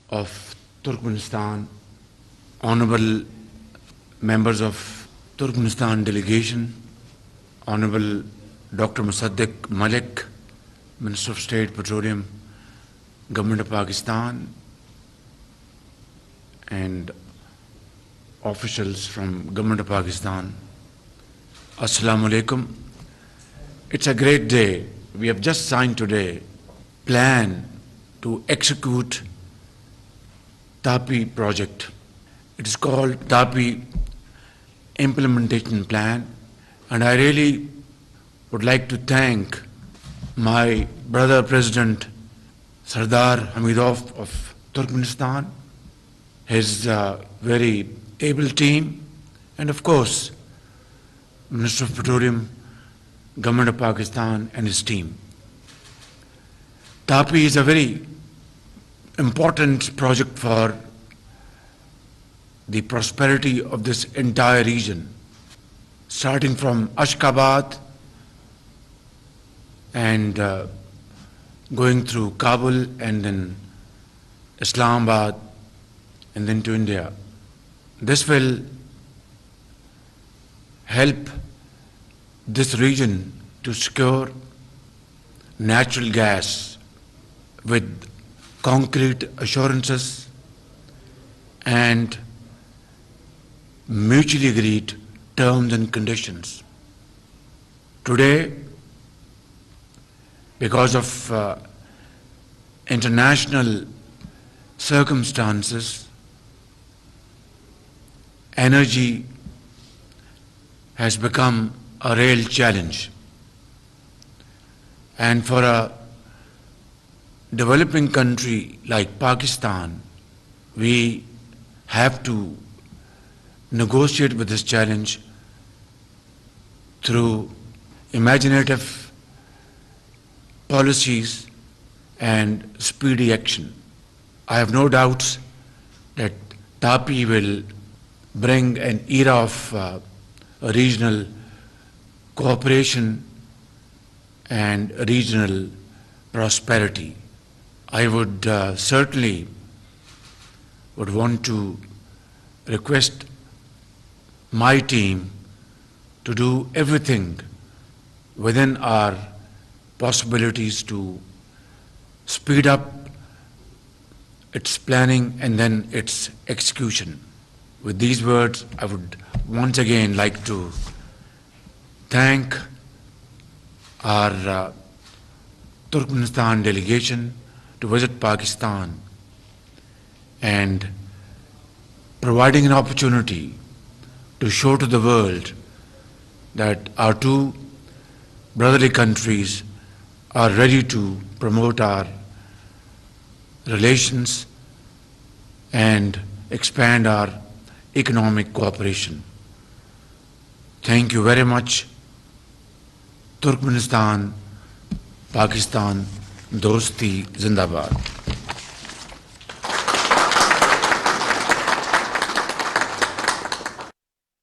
of Turkmenistan, honorable members of Turkmenistan delegation, Honorable Dr. Musaddiq Malik, Minister of State Petroleum, Government of Pakistan, and officials from Government of Pakistan. Assalamu alaikum. It's a great day. We have just signed today plan to execute Topi project. It is called Topi Implementation Plan, and I really would like to thank my brother President Sardar Hamidov of Turkmenistan, his very able team, and of course Minister of Petroleum, Government of Pakistan and his team. Topi is a very important project for the prosperity of this entire region, starting from Ashgabat and going through Kabul and then Islamabad and then to India. This will help this region to secure natural gas with concrete assurances and mutually agreed terms and conditions. Today, because of international circumstances, energy has become a real challenge. And for a developing country like Pakistan, we have to negotiate with this challenge through imaginative policies and speedy action. I have no doubts that Topi will bring an era of regional cooperation and regional prosperity. I would certainly would want to request my team to do everything within our possibilities to speed up its planning and then its execution. With these words, I would once again like to thank our Turkmenistan delegation to visit Pakistan and providing an opportunity to show to the world that our two brotherly countries are ready to promote our relations and expand our economic cooperation. Thank you very much. Turkmenistan, Pakistan, Dosti Zindabad.